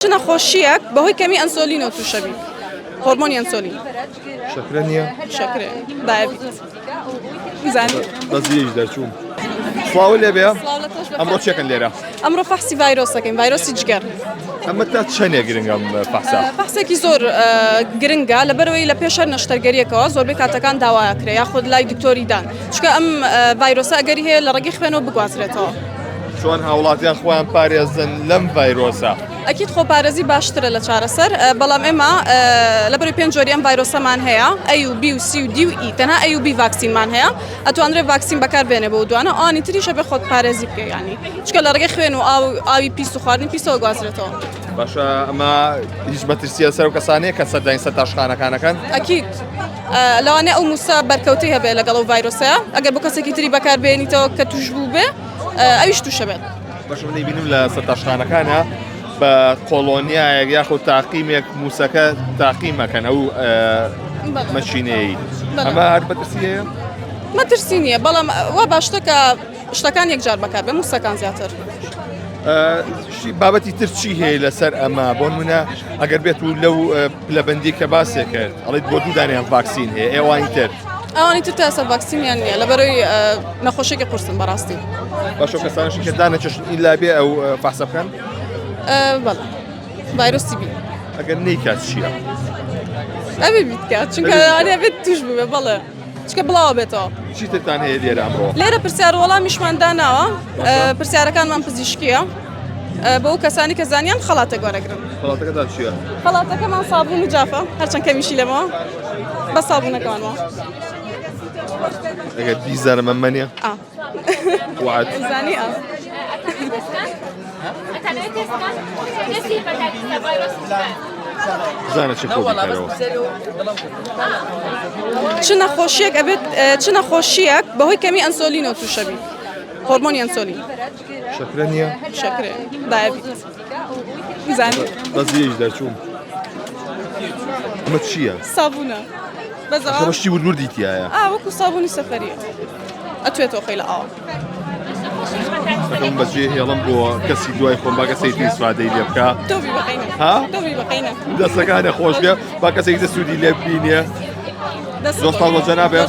چ نەخۆشیەک بەهۆی کەمی ئەنسۆلینەوە تووشەبی هۆرمۆنی ئەنسۆلین شەکرە نییە شەکرێ دایەبیت زانی بەزیش دەرچووم سڵاو لێبێ ئەمڕۆ چێکن لێرە ئەمڕۆ فەحسی ڤایرۆسەکەین ڤایرۆسی جگەر ئەمە تا چەندێک گرنگم فەحسا فەحسێکی زۆر گرنگە لەبەرەوەی لە پێشەر نەشتەرگەریەکەوە زۆربەی کاتەکان داوایەکرێ یاخود لای دکتۆری دان چکە ئەم ڤایرۆسە ئەگەری هەیە لە ڕێگەی خوێنەوە بگوازرێتەوە چۆن هاوڵاتیان خۆیان پارێزن لەم ڤایرۆسە ئەکید خۆپارێزی باشترە لە چارەسەر بەڵام ئێمە لەبەرەوەی پێنج جۆری ئەم ڤایرۆسەمان هەیە ئەی و بی و سی و دی و ئی تەنها ئەی و بی ڤاکسینمان هەیە ئەتوانرێت ڤاکسین بەکاربێنێ بۆ دوانە ئەوانی تریشە بێ خۆت پارێزی بکە ینی چکە لە ڕێگەی خوێن و ئاوی پیس و خواردنی پیسەوە گوازرێتەوە باشە ئەمە هیچ مەترسیە سەر و کەسانەیە کە سەردانی سەر تاشخانەکانەکەن ئەکید لەوانەیە ئەو موسە بەرکەوتەی هەبێ لەگەڵ ئەو ڤایرۆسەیە ئەگەر بۆ کەسێکی تری بەکاربێنیتەوە کە توش بوو بێ ئەویش تووشە بێت بەش منی بینم لە سەر تاشخانەکانە بە کۆلۆنیایەک یاخود تاقیمێک موسەکە تاقیمەکەن ئەو مەچینەیە ئەمە هەر بەترسیەیە مەترسی نییە بەڵام وا باشتە کە شتەکان یەکجار بەکاربێ موسەکان زیاتر بابەتی تر چی هەیە لەسەر ئەمە بۆ نمونە ئەگەر بێت و لەو پلەبەندی کە باسێ کرد ئەڵێت بۆ دوودانیان ڤاکسین هەیە ئێوانی تر ئەوانی تر تا ئێستا ڤاکسینیان نییە لەبەرەوەی نەخۆشیێکی قورسن بەڕاستی باشە کەسانشی کە دانەچەشن ئیلا بێ ئەو فەحسە بکەن بەڵێ ڤایرۆسی بی ئەگەر نەیکات چییە ئەبێ بیتکات چونکە ئەوانەیە بێت توش ببێ بەڵێ چکە بڵاوە بێتەوە چی ترتان هەیە لێرە ئەمڕۆ لێرە پرسیار وەڵامیشمان داناوە پرسیارەکانمان پزیشکیە بۆ ئەو کەسانی کە زانیان خەڵاتێک وەرەگرن خەڵاتەکەتان چییە خەڵاتەکەمان سابوون و جافە هەرچەند کەمیشی لەمەوە بە سابوونەکەمانەوە ئەگەر بیزانە مەمەنیە وعد زانی زانە چ خۆ بکەرەوە چ نەخۆشیەک ئەبێت چ نەخۆشیەک بەهۆی کەمی ئەنسۆلینەوە تووشەبی هۆرمۆنی ئەنسۆلین شەکرە نییە شەکرێ دایەبیت زانی بەزیش دەرچووم ئەمە چییە سابوونە بەزەوە بەشتی وردیتیایە وەکو سابوونی سەفەریە ئەتوێتەوە خەی لە ئاوە ئەم بەجێ هێڵم بۆ کەسی دوای خۆم با کەسێکی ئیسفادەی لێ بکە تۆبی بەقینە ها تۆبی بەقینە دەستەکانە خۆش بێ با کەسێکی دەسوودی لێ ببینێ دۆستان بۆ جەنابێ